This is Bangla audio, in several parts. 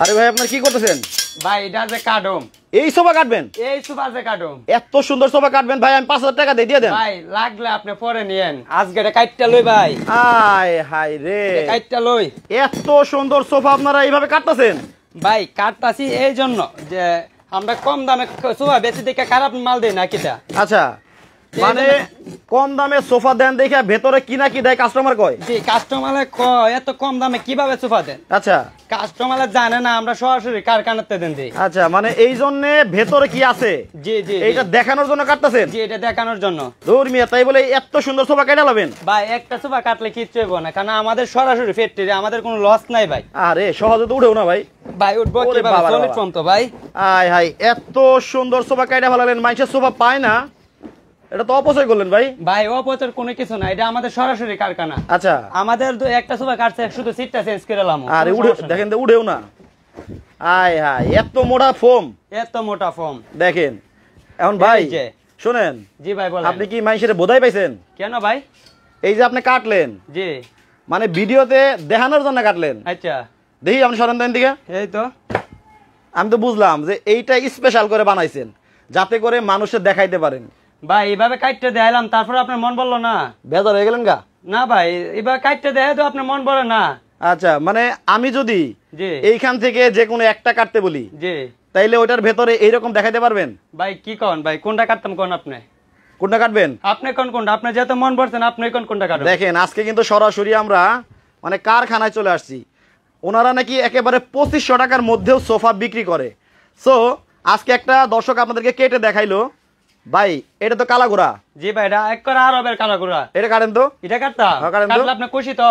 আরে ভাই আপনারা কি করতেছেন? ভাই এটা যে কাটম, এই সোফা কাটবেন? এই সোফা যে কাটম। এত সুন্দর সোফা কাটবেন ভাই, আমি 5000 টাকা দিয়ে দেন। ভাই লাগলে আপনি পরে নিয়েন, আজকে এটা কাটটা লই ভাই। আয় হাই রে, কাটটা লই। এত সুন্দর সোফা আপনারা এইভাবে কাটতেছেন? ভাই কাটতাছি এই জন্য যে আমরা কম দামে সোফা বেশি দেখে খারাপ মাল দেই না কিটা। আচ্ছা, মানে কম দামে সোফা দেন দেখে ভেতরে কি না কি দেয় কাস্টমার কয়? জি, কাস্টমারে কয় এত কম দামে কিভাবে সোফা দেন। আচ্ছা, কাস্টমারে জানে না আমরা সরাসরি কারখানাতে দেন দিই। আচ্ছা, মানে এই জন্য ভেতরে কি আছে জি জি এইটা দেখানোর জন্য কাটতেছেন? জি, এটা দেখানোর জন্য। দূর মিয়া, তাই বলে এত সুন্দর সোফা কেটে লাবেন? ভাই একটা সোফা কাটলে কিচ্ছু হইব না, কারণ আমাদের সরাসরি ফ্যাক্টরি, আমাদের কোনো লস নাই ভাই। আরে সহজে তো উঠেও না ভাই। ভাই উঠবো কিভাবে, সলিড ফর্ম তো ভাই। আয় হাই, এত সুন্দর সোফা কেটে ফেলালেন, মানুষের সোফা পায় না, এটা তো অপচয় করলেন ভাই। ভাই অপচয় কোনো কিছু না, এটা আমাদের সরাসরি কারখানা। আচ্ছা, আমাদের একটা সোফা কাটছে, শুধু সিটটা চেঞ্জ করে লাম। আরে উঠে দেখেন তো, উঠেও না। আয় হাই, এত মোটা ফোম, এত মোটা ফর্ম দেখেন। এখন ভাই শুনেন, জি ভাই বলেন। আপনি কি মানুষের বোধাই পাইছেন? কেন ভাই? এই যে আপনি কাটলেন, জি মানে ভিডিওতে দেখানোর জন্য কাটলেন। আচ্ছা দেখি আপনি সরেন দেন দিকে। এই তো আমি তো বুঝলাম যে এইটা স্পেশাল করে বানাইছেন যাতে করে মানুষের দেখাইতে পারেন। ভাই এইভাবে কাটতে দেখাইলাম, তারপরে আপনার মন বললো না? বেজার হয়ে গেলেন গা? না ভাই, এইভাবে কাটতে দেখাই তো আপনার মন বলে না। আচ্ছা, মানে আমি যদি জি এইখান থেকে যে কোনো একটা কাটতে বলি, জি, তাইলে ওটার ভেতরে এইরকম দেখাইতে পারবেন? ভাই কি কোন ভাই, কোনটা কাটতাম কোন আপনি? কোনটা কাটবেন আপনি কোনটা? আপনি যেহেতু মন পড়ছেন, আপনি কোনটা কাটবেন? দেখেন, আজকে কিন্তু সরাসরি আমরা মানে কারখানায় চলে আসছি। ওনারা নাকি একেবারে 2500 টাকার মধ্যেও সোফা বিক্রি করে। সো আজকে একটা দর্শক আপনাদেরকে কেটে দেখাইলো। ভাই এটা তো কালাগুড়া। জি ভাই, এটা এক করে আর হবে কালাগুড়া। এটা কাটেন তো। এটা কাটতাম, কাটলে আপনি খুশি তো?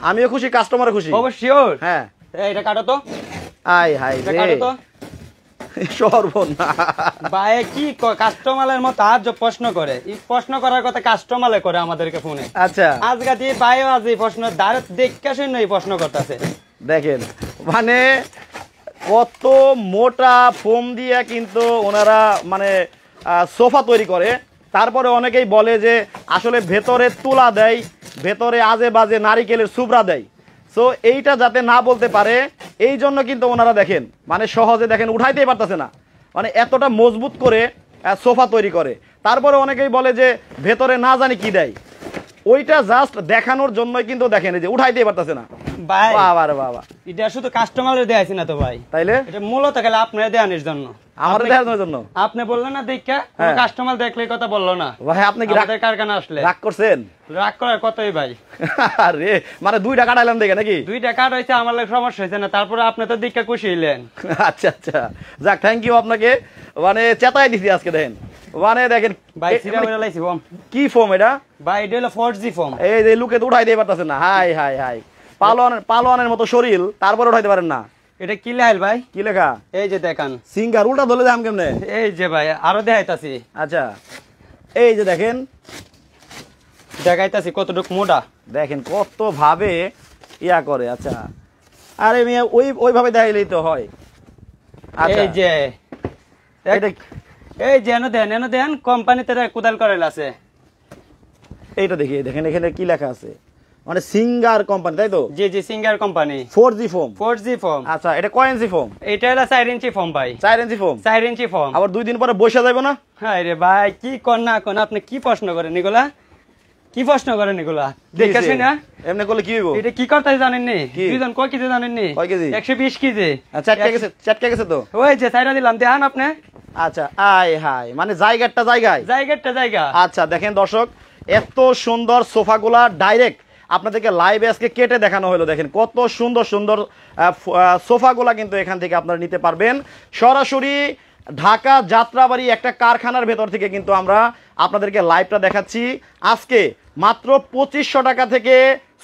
আমিও খুশি, কাস্টমারও খুশি। অবশ্যই। হ্যাঁ, এটা কাটো তো। আয় হাই এটা রে, কাটো তো। সর্বনাশ ভাই কি কাস্টমারের মতো আজ প্রশ্ন করে, এই প্রশ্ন করার কথা কাস্টমারে করে আমাদেরকে ফোনে। আচ্ছা, আজকে দিয়ে ভাইও আজ এই প্রশ্ন ডাইরেক্ট দেখে শুনে এই প্রশ্ন করতেছে। দেখেন মানে কত মোটা ফোম দিয়ে কিন্তু ওনারা মানে সোফা তৈরি করে। তারপরে অনেকেই বলে যে আসলে ভেতরে তুলা দেয়, ভেতরে আজে বাজে নারিকেলের সুবরা দেয়। সো এইটা যাতে না বলতে পারে এই জন্য কিন্তু ওনারা দেখেন মানে সহজে দেখেন উঠাইতেই পারতেছে না, মানে এতটা মজবুত করে সোফা তৈরি করে। তারপরে অনেকেই বলে যে ভেতরে না জানি কি দেয়, ওইটা জাস্ট দেখানোর জন্যই কিন্তু দেখেন এই যে উঠাইতেই পারতেছে না। ভাই বাবা রে বাবা, এটা শুধু কাস্টমারের দেয়াইছি না তো ভাই, তাইলে এটা মূলত গেলে আপনার দেয়ানোর জন্য, আমার দেখানোর জন্য। আপনি বললেন না দেখা, কাস্টমার দেখলে কথা বললো না ভাই। আপনি কি আমাদের কারখানা আসলে রাগ করছেন? রাগ করার কথাই ভাই। আরে মানে 2 টাকা কাটাইলাম দেখে নাকি? 2 টাকা হয়েছে, আমার লাগে সমস্যা হয়েছে না, তারপরে আপনি তো দেখা খুশি হইলেন। আচ্ছা আচ্ছা, যাক থ্যাংক ইউ আপনাকে, মানে চেতাই দিছি আজকে। দেখেন মানে দেখেন ভাই সিরা হইলা লাইছি ফর্ম। কি ফর্ম এটা? ভাই এটা হলো 4G ফর্ম। এই যে লুকে তো উঠাই দিয়ে পারতেছে না। হাই হাই হাই, পালোয়ানের মতো শরীর, তারপরে উঠাইতে পারেন না। এটা কি লাইল ভাই? কি লেখা? এই যে দেখান, সিঙ্গার উল্টা ধরে দাম কেমনে? এই যে ভাই আরো দেখাইতাছি। আচ্ছা, এই যে দেখেন, দেখাইতাছি কতটুকু মোটা, দেখেন কত ভাবে ইয়া করে। আচ্ছা, আরে মিয়া ওইভাবে দেখাইলেই তো হয়। আচ্ছা, এই যে এটা এই যে এনে দেন কোম্পানিতে কোদাল করেল আছে। এইটা দেখি, দেখেন এখানে কি লেখা আছে, মানে সিঙ্গার কোম্পানি, তাই তো? জি জি, singer company. 4G foam. 4G form. আচ্ছা, এটা কয় ইঞ্চি ফোম? এটা হলো 4 ইঞ্চি ফর্ম ভাই। 4 ইঞ্চি ফোম। 4 ইঞ্চি ফর্ম। আবার 2 দিন পরে বসে যাবে না? হ্যাঁ রে ভাই, কি কর না কোন, আপনি কি প্রশ্ন করেন এগুলা? কি প্রশ্ন করেন এগুলা? দেখেছি না এমনি করলে কি হইব? এটা কি করতে জানেন নি? দুইজন কয় কেজি জানেন নি? কয় কেজি? 120 কেজি। চাটকে গেছে তো। ওই যে সাইরা দিলাম, দেখান আপনি। আচ্ছা, আয় হাই, মানে জায়গাটা জায়গা। আচ্ছা দেখেন দর্শক, এত সুন্দর সোফাগুলা ডাইরেক্ট আপনাদেরকে লাইভে আজকে কেটে দেখানো হলো। দেখেন কত সুন্দর সুন্দর সোফাগুলা কিন্তু এখান থেকে আপনারা নিতে পারবেন। সরাসরি ঢাকা যাত্রাবাড়ি একটা কারখানার ভেতর থেকে কিন্তু আমরা আপনাদেরকে লাইভটা দেখাচ্ছি। আজকে মাত্র 2500 টাকা থেকে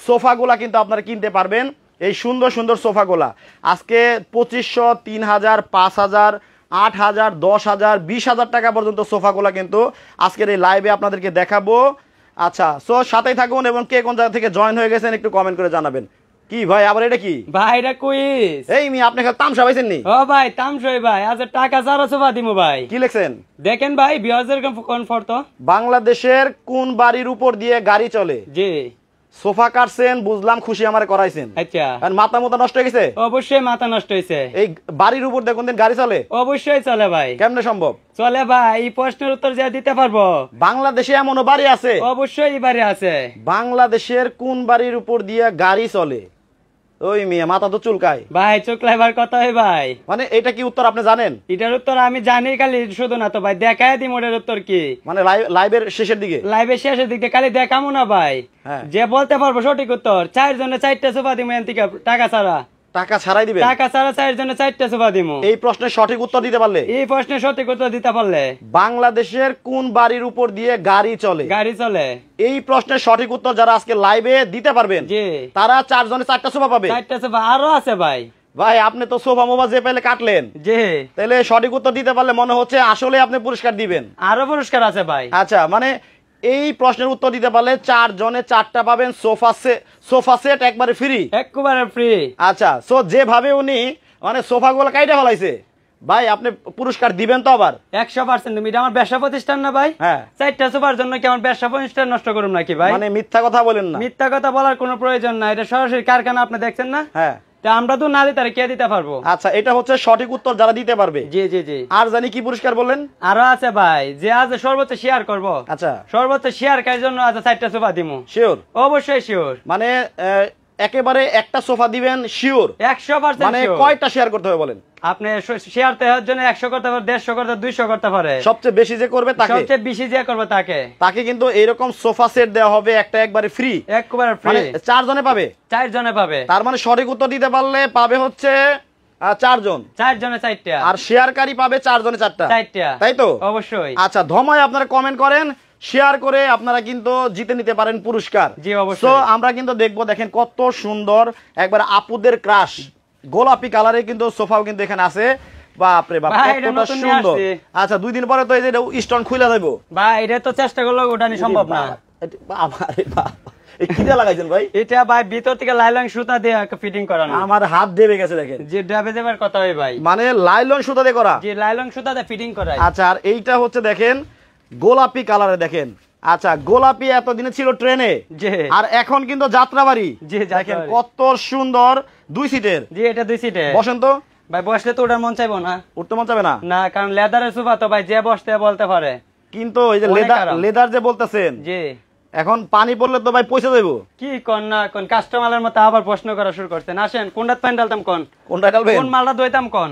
সোফাগুলা কিন্তু আপনারা কিনতে পারবেন। এই সুন্দর সুন্দর সোফাগুলা আজকে 2500, 3000, 5000, 8000, 10000, 20000 টাকা পর্যন্ত সোফাগুলা কিন্তু আজকের এই লাইভে আপনাদেরকে দেখাবো। আচ্ছা, সো সাথেই থাকুন এবং কে কোন জায়গা থেকে জয়েন হয়ে গেছেন একটু কমেন্ট করে জানাবেন। কি ভাই আবার এটা কি? ভাই এটা কুইজ। এই মি আপনি খালি তামসা পাইছেন নি? ও ভাই তামসই ভাই, আজ টাকা যারা সোফা দিমু ভাই। কি লিখছেন দেখেন ভাই, বিয়াজের কনফর্ট তো। বাংলাদেশের কোন বাড়ির উপর দিয়ে গাড়ি চলে? জি, সোফা কাটছেন বুঝলাম, খুশি আমারে করাইছেন, আচ্ছা আর মাথা মতো নষ্ট হয়ে গেছে? অবশ্যই মাথা নষ্ট হয়েছে। এই বাড়ির উপর দেখুন দিন গাড়ি চলে? অবশ্যই চলে ভাই। কেমনে সম্ভব? চলে ভাই, এই প্রশ্নের উত্তর যা দিতে পারবো। বাংলাদেশে এমনও বাড়ি আছে? অবশ্যই বাড়ি আছে। বাংলাদেশের কোন বাড়ির উপর দিয়ে গাড়ি চলে? ওই মিয়া মাথা তো চুলকায় ভাই, চোখলাইবার কথা হয় ভাই। মানে এটা কি উত্তর আপনি জানেন? এটার উত্তর আমি জানি, খালি শুধু না তো ভাই দেখায় দিই মোটের উত্তর কি। মানে লাইভের শেষের দিকে? লাইভের শেষের দিকে খালি দেখামো না ভাই। হ্যাঁ। যে বলতে পারবো সঠিক উত্তর, 4 জনে 4টা সোফা দিমু এন থেকে, টাকা ছাড়া। টাকা ছাড়াই দিবেন? টাকা ছাড়া 4 জনে 4টা সোফা দিমু। এই প্রশ্নের সঠিক উত্তর দিতে পারলে? এই প্রশ্নের সঠিক উত্তর দিতে পারলে। বাংলাদেশের কোন বাড়ির উপর দিয়ে গাড়ি চলে? গাড়ি চলে। এই প্রশ্নের সঠিক উত্তর যারা আজকে লাইভে দিতে পারবেন, জি, তারা 4 জনে 4টা সোফা পাবে। 4টা সোফা আরো আছে ভাই। ভাই আপনি তো সোফা মোফা যে পেলে কাটলেন, জি, তাহলে সঠিক উত্তর দিতে পারলে মনে হচ্ছে আসলে আপনি পুরস্কার দিবেন। আরো পুরস্কার আছে ভাই। আচ্ছা, মানে এই প্রশ্নের উত্তর দিতে পারলে 4 জনে 4টা পাবেন সোফা সেট একবারে ফ্রি। একেবারে ফ্রি। আচ্ছা, সো যেভাবে উনি মানে সোফাগুলো কাইটা ফেলাইছে, ভাই আপনি পুরস্কার দিবেন তো আবার? 100%। তুমি এটা আমার ব্যবসা প্রতিষ্ঠান না ভাই? হ্যাঁ। 4টা সোফার জন্য কি আমার ব্যবসা প্রতিষ্ঠান নষ্ট করুম নাকি ভাই? মানে মিথ্যা কথা বলেন না। মিথ্যা কথা বলার কোনো প্রয়োজন নাই, এটা সরাসরি কারখানা, আপনি দেখছেন না? হ্যাঁ। তা আমরা তো না দিতে আর কে দিতে পারবো? আচ্ছা, এটা হচ্ছে সঠিক উত্তর যারা দিতে পারবে। জি জি জি। আর জানি কি পুরস্কার বললেন? আরো আছে ভাই, যে আজ সর্বোচ্চ শেয়ার করব। আচ্ছা, সর্বোচ্চ শেয়ার কার জন্য আজ 4টা সোফা দিমু। শিওর? অবশ্যই শিওর। মানে একেবারে একটা সোফা দিবেন শিওর? 100% মানে শিওর। কয়টা শেয়ার করতে হবে বলেন? আপনি শেয়ার দেওয়ার জন্য 100 করতে পারে, 150 করতে, 200 করতে পারে। সবচেয়ে বেশি যে করবে তাকে, সবচেয়ে বেশি যে করবে তাকে কিন্তু এইরকম সোফা সেট দেওয়া হবে একটা একবারে ফ্রি। একেবারে ফ্রি। মানে 4 জনে পাবে? 4 জনে পাবে। তার মানে সঠিক উত্তর দিতে পারলে পাবে হচ্ছে 4 জন। 4 জনে 4টা। আর শেয়ারকারী পাবে 4 জনে 4টা। 4টা। তাই তো? অবশ্যই। আচ্ছা, ধমায় আপনারা কমেন্ট করেন, শেয়ার করে আপনারা কিন্তু জিতে নিতে পারেন পুরস্কার। জি অবশ্যই। তো আমরা কিন্তু দেখবো, দেখেন কত সুন্দর একবার আপুদের ক্রাশ গোলাপি কালারে কিন্তু সোফাও কিন্তু এখানে আছে। বাপরে বাপ, ভাই, এটা কতটা নতুন নিয়ে সুন্দর। আসছে। আচ্ছা, 2 দিন পরে তো এই যে স্টোন খুলে যাবো ভাই, এটা তো চেষ্টা করলে ওঠানি সম্ভব না। বাবা রে বাবা, এই কি দিয়ে লাগাইছেন ভাই? এটা ভাই ভিতর থেকে লাইলন সুতা দিয়ে ফিটিং করানো। আমার হাত দেবে গেছে দেখেন। যে ডাবে দেবার কথা হয় ভাই। মানে লাইলন সুতা দিয়ে করা? যে লাইলন সুতা দিয়ে ফিটিং করায়। আচ্ছা, আর এইটা হচ্ছে দেখেন গোলাপি কালারে দেখেন। আচ্ছা, গোলাপি এতদিনে ছিল ট্রেনে, জি, আর এখন কিন্তু যাত্রাবাড়ি। জি, দেখেন যাত্রাবাড়ি। কত সুন্দর 2 সিটের। জি, এটা 2 সিটে। বসেন তো। ভাই বসলে তো ওটার মন চাইবো না। উঠতে মন চাবে না? না, কারণ লেদারের সোফা তো ভাই, যে বসতে বলতে পারে। কিন্তু এই যে অনেক আরাম। লেদার যে বলতেছেন, জি, এখন পানি পড়লে তো ভাই পয়সা দেবো। কি কোন না কোন কাস্টমারের মতো আবার প্রশ্ন করা শুরু করছেন। আসেন, কোনটা প্যান্ট ডালতাম কোন, কোনটা ডালবেন? কোন মালটা দইতাম কোন,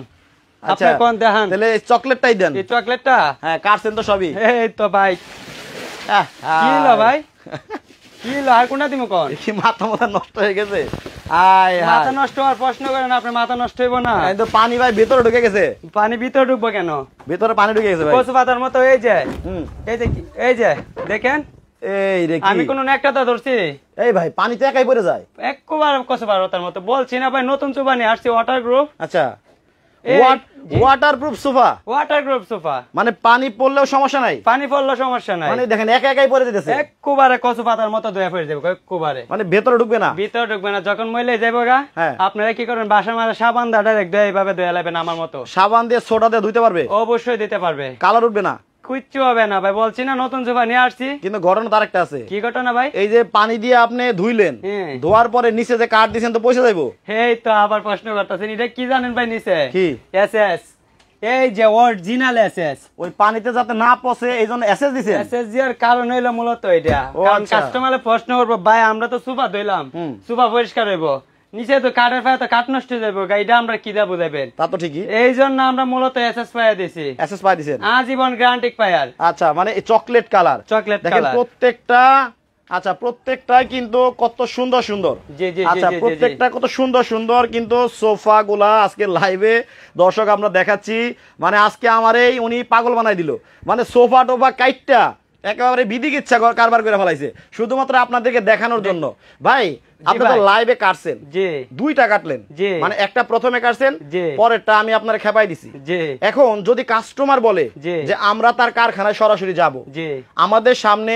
আচ্ছা, আপনি কোন দেখান। তাহলে চকলেটটাই দেন। এই চকলেটটা? হ্যাঁ, কাটছেন তো সবই। এই তো ভাই, কি হলো ভাই, কি হলো, আর কোনটা দিমু কোন? কি মাথা নষ্ট হয়ে গেছে? আয় মাথা হায়, নষ্ট হওয়ার প্রশ্ন করেন, আপনার মাথা নষ্ট হইব না? এই তো পানি ভাই ভেতরে ঢুকে গেছে। পানি ভিতরে ঢুকবো কেন? ভেতরে পানি ঢুকে গেছে ভাই। কচু পাতার মতো এই যে, হুম, এই যে দেখেন, এই রে কি? আমি কোন একটা ধরছি? এই ভাই পানিতে একাই পড়ে যায়। একবার কচু পাতার মতো বলছি না ভাই, নতুন চুবানি আসছে ওয়াটার গ্রুপ। আচ্ছা, এই, waterproof sofa. Water group sofa, মানে পানি পড়লেও সমস্যা নাই? পানি পড়লে সমস্যা নাই। মানে দেখেন একাই পড়ে যেতেছে। একবারে কচু পাতার মতো দয়া পড়ে যাবে একবারে। মানে ভেতরে ঢুকবে না? ভিতরে ঢুকবে না, যখন মইলে যাবো গা। হ্যাঁ। আপনারা কি করেন, বাসার মাঝে সাবান দা ডাইরেক্ট দয়া এইভাবে দয়া লাগবেন আমার মতো। সাবান দিয়ে সোডা দিয়ে ধুইতে পারবে? অবশ্যই দিতে পারবে। কালার উঠবে না? কিচ্ছু হবে না ভাই, বলছি না নতুন চুবা নিয়ে আসছি। কিন্তু ঘটনা তার একটা আছে। কি ঘটনা ভাই? এই যে পানি দিয়ে আপনি ধুইলেন, হ্যাঁ। ধোয়ার পরে নিচে যে কাঠ দিয়েছেন তো পয়সা যাইবো। এই তো আবার প্রশ্ন করতেছেন, এটা কি জানেন ভাই নিচে? কি? এসএস, এই যে অরিজিনাল এসএস। ওই পানিতে যাতে না পচে এই জন্য এসএস দিছেন? এসএস এর কারণ হইলো মূলত এটা, ও কারণ আচ্ছা। কাস্টমারে প্রশ্ন করবো, ভাই আমরা তো সুপা ধুইলাম, হুম। সুপা পরিষ্কার হইব, নিচে তো কাঠের ফায়া তো কাঠ নষ্ট হয়ে যাবো, গাইটা আমরা কি দেবো দেবেন? তা তো ঠিকই। এই জন্য আমরা মূলত এসএস পায়া দিছি, এসএস পাই দিছেন। আজীবন গ্যারান্টি পায়ার। আচ্ছা, মানে এই চকলেট কালার। চকলেট দেখেন কালার। প্রত্যেকটা, আচ্ছা প্রত্যেকটাই কিন্তু কত সুন্দর সুন্দর। জি জি জি আচ্ছা, জি, জি প্রত্যেকটা কত সুন্দর সুন্দর কিন্তু সোফা গুলা আজকে লাইভে দর্শক আমরা দেখাচ্ছি। মানে আজকে আমার এই উনি পাগল বানাই দিল, মানে সোফা টোফা কাইটটা একেবারে বিধিক ইচ্ছা কারবার করে ফেলাইছে শুধুমাত্র আপনাদেরকে দেখানোর জন্য। ভাই আপনি তো ভাই। লাইভে কাটছেন, জি 2টা কাটলেন, জি। মানে একটা প্রথমে কাটছেন, জি। পরেরটা আমি আপনার খেপাই দিছি। জি এখন যদি কাস্টমার বলে জি। যে আমরা তার কারখানায় সরাসরি যাব, জি আমাদের সামনে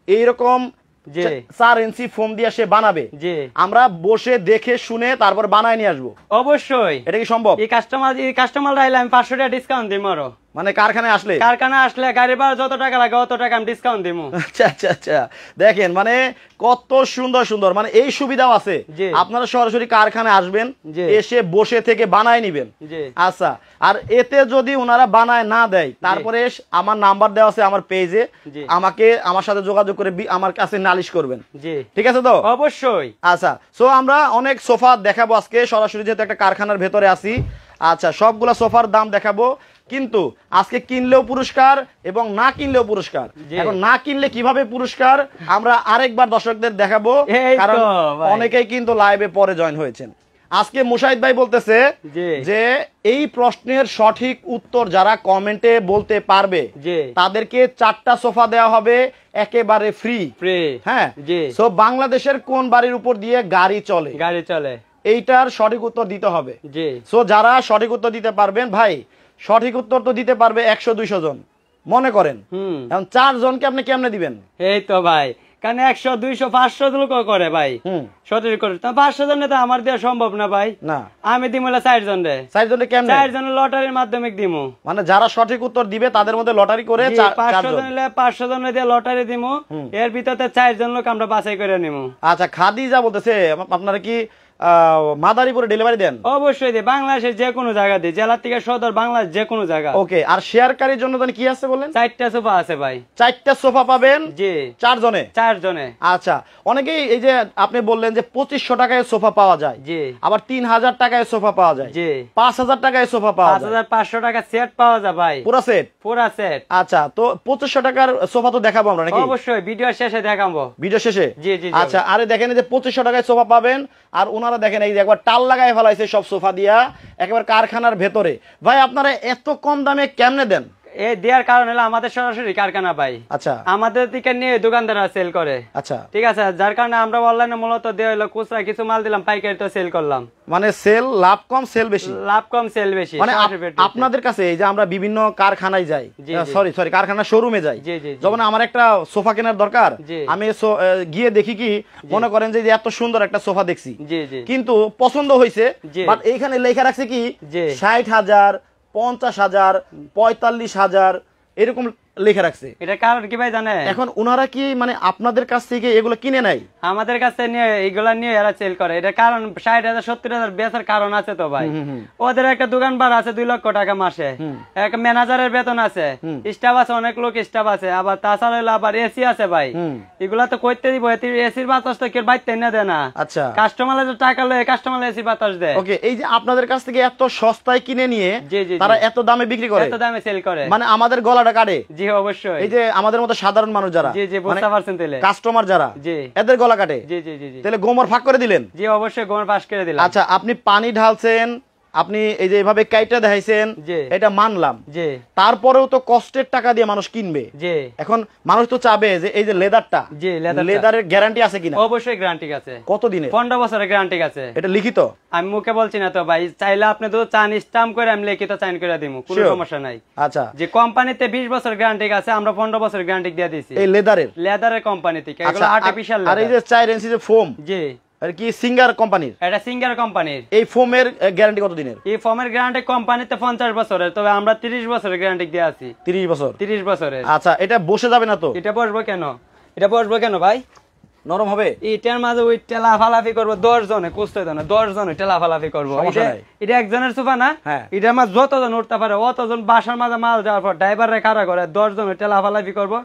এইরকম জি 4 ইঞ্চি ফোম দিয়ে সে বানাবে, জি, আমরা বসে দেখে শুনে তারপর বানায় নিয়ে আসবো, অবশ্যই। এটা কি সম্ভব? এই কাস্টমার আইলে আমি 500 টাকা ডিসকাউন্ট দিই মারো। মানে কারখানায় আসলে গাড়ি ভাড়া যত টাকা লাগে অত টাকা আমি ডিসকাউন্ট দিব। আচ্ছা আচ্ছা আচ্ছা, দেখেন মানে কত সুন্দর সুন্দর, মানে এই সুবিধাও আছে। আপনারা সরাসরি কারখানায় আসবেন, এসে বসে থেকে বানায় নিবেন। আচ্ছা, আর এতে যদি ওনারা বানায় না দেয়, তারপরে আমার নাম্বার দেওয়া আছে আমার পেজে, আমার সাথে যোগাযোগ করে আমার কাছে নালিশ করবেন। ঠিক আছে তো? অবশ্যই। আচ্ছা, সো আমরা অনেক সোফা দেখাবো আজকে সরাসরি, যেহেতু একটা কারখানার ভেতরে আছি। আচ্ছা, সবগুলা সোফার দাম দেখাবো, কিন্তু আজকে কিনলেও পুরস্কার এবং না কিনলেও পুরস্কার। এখন না কিনলে কিভাবে পুরস্কার আমরা আরেকবার দর্শকদের দেখাবো, কারণ অনেকেই কিন্তু লাইভে পরে জয়েন হয়েছেন। আজকে মুশাহিদ ভাই বলতেছে যে এই প্রশ্নের সঠিক উত্তর যারা কমেন্টে বলতে পারবে তাদেরকে 4টা সোফা দেওয়া হবে একেবারে ফ্রি। হ্যাঁ, সো বাংলাদেশের কোন বাড়ির উপর দিয়ে গাড়ি চলে এইটার সঠিক উত্তর দিতে হবে। সো যারা সঠিক উত্তর দিতে পারবেন, ভাই সঠিক উত্তর তো দিতে পারবে 100-200 জন মনে করেন, এখন 4 জনকে আপনি কেমনে দিবেন? এই তো ভাই, কারণ 100, 200, 500 লোক করে ভাই, সঠিক করে 500 জনে তো আমার দেওয়া সম্ভব না ভাই। না, আমি দিব 4 জনে। 4 জনে কেমনে? 4 জনের লটারির মাধ্যমে দিব, মানে যারা সঠিক উত্তর দিবে তাদের মধ্যে লটারি করে 500 জনে দিয়ে লটারি দিব, এর ভিতরে 4 জন লোক আমরা বাছাই করে নিব। আচ্ছা, খাদিজা বলতেছে আপনারা কি মাদারীপুরে ডেলিভারি দেন? অবশ্যই দেই, বাংলাদেশের যে কোনো জায়গা দেই, জেলা থেকে সদর, বাংলাদেশ যে কোনো জায়গা। ওকে, আর শেয়ারকারীর জন্য তো কি আছে বলেন? 4টা সোফা আছে ভাই। 4টা সোফা পাবেন? জি। 4 জনে। আচ্ছা, অনেকেই এই যে আপনি বললেন যে 2500 টাকায় সোফা পাওয়া যায়, জি, আবার 3000 টাকায় সোফা পাওয়া যায়, জি, 5000 টাকায় সোফা পাওয়া যায়, 5500 টাকা সেট পাওয়া যায় ভাই, পুরো সেট। আচ্ছা, তো 2500 টাকার সোফা তো দেখাবো আমরা নাকি? অবশ্যই, ভিডিও শেষে দেখাবো। ভিডিও শেষে? জি জি। আচ্ছা, আরে দেখেন এই যে 2500 টাকায় সোফা পাবেন, আর ওনারা দেখেন এই যে একবার টাল লাগায় ফেলাইছে সব সোফা দিয়া একেবারে কারখানার ভেতরে। ভাই আপনারা এত কম দামে কেমনে দেন? এই দেওয়ার কারণ হলো আমাদের সরাসরি কারখানা ভাই। আচ্ছা, আমাদের থেকে নিয়ে দোকানদাররা সেল করে। আচ্ছা, ঠিক আছে, যার কারণে আমরা অনলাইনে মূলত দেওয়া হলো খুচরা কিছু মাল দিলাম, পাইকারি তো সেল করলাম। মানে সেল লাভ কম সেল বেশি? লাভ কম সেল বেশি। মানে আপনাদের কাছে এই যে আমরা বিভিন্ন কারখানায় যাই, সরি কারখানা শোরুমে যাই, যখন আমার একটা সোফা কেনার দরকার, আমি গিয়ে দেখি কি, মনে করেন যে এত সুন্দর একটা সোফা দেখছি, কিন্তু পছন্দ হয়েছে, বাট এইখানে লেখা রাখছে কি 60,000, 50,000, 45,000 এরকম লেখা রাখছে। এটা কারণ কি ভাই জানেন? এখন ওনারা কি মানে আপনাদের কাছ থেকে এগুলো কিনে নেয়? আমাদের কাছে নিয়ে এগুলা নিয়ে এরা সেল করে। এটা কারণ 60,000, 70,000 বেচার কারণ আছে তো ভাই। ওদের একটা দোকান ভাড়া আছে 2 লক্ষ টাকা মাসে, এক ম্যানেজারের বেতন আছে, স্টাফ আছে, অনেক লোক স্টাফ আছে, আবার তাছাড়া হলো আবার এসি আছে ভাই। এগুলা তো করতে দিব, এসির বাতাস তো কেউ বাইতে না দেয় না। আচ্ছা, কাস্টমারের টাকা লয়ে কাস্টমার এসির বাতাস দেয়। ওকে, এই যে আপনাদের কাছ থেকে এত সস্তায় কিনে নিয়ে তারা এত দামে বিক্রি করে, এত দামে সেল করে, মানে আমাদের গলাটা কাটে। জি অবশ্যই, এই যে আমাদের মতো সাধারণ মানুষ যারা, জি জি, বুঝতে পারছেন, তাহলে কাস্টমার যারা, জি, এদের গলা কাটে। জি জি জি, তাহলে গোমর ফাঁক করে দিলেন? জি অবশ্যই, গোমর ফাঁস করে দিলাম। আচ্ছা, আপনি পানি ঢালছেন, আপনি এই যে এভাবে কাইটা দেখাইছেন, এটা মানলাম, জি, তারপরেও তো কষ্টের টাকা দিয়ে মানুষ কিনবে। জি, এখন মানুষ তো চাবে যে এই যে লেদারটা, জি, লেদারের গ্যারান্টি আছে কিনা? অবশ্যই গ্যারান্টি আছে। কত দিনে? 15 বছরের গ্যারান্টি আছে। এটা লিখিত? আমি মুখে বলছি না তো ভাই, চাইলে আপনি তো চান স্ট্যাম্প করে আমি লিখিত সাইন করে দিব, কোনো সমস্যা নাই। আচ্ছা, যে কোম্পানিতে 20 বছর গ্যারান্টি আছে, আমরা 15 বছর গ্যারান্টি দিয়ে দিয়েছি এই লেদারের কোম্পানি থেকে। এগুলো আর্টিফিশিয়াল। আর এই যে 4 ইঞ্চি যে ফোম, জি, আর কি সিঙ্গার কোম্পানির? এটা সিঙ্গার কোম্পানির। এই ফোমের গ্যারান্টি কত দিনের? এই ফোমের গ্যারান্টি কোম্পানিতে 50 বছরের, তবে আমরা 30 বছরের গ্যারান্টি দিয়ে আছি। 30 বছর? 30 বছরের। আচ্ছা, এটা বসে যাবে না তো? এটা বসবো কেন? এটা বসবো কেন ভাই? নরম হবে? এটার মাঝে ওই টেলাফালাফি করবো 10 জনে, কুস্তে না 10 জনে টেলাফালাফি করবো। এটা একজনের সোফা না, এটার মাঝে যতজন উঠতে পারে অতজন বাসার মাঝে মাল যাওয়ার পর ড্রাইভারে খাড়া করে 10 জনে টেলাফালাফি করবো।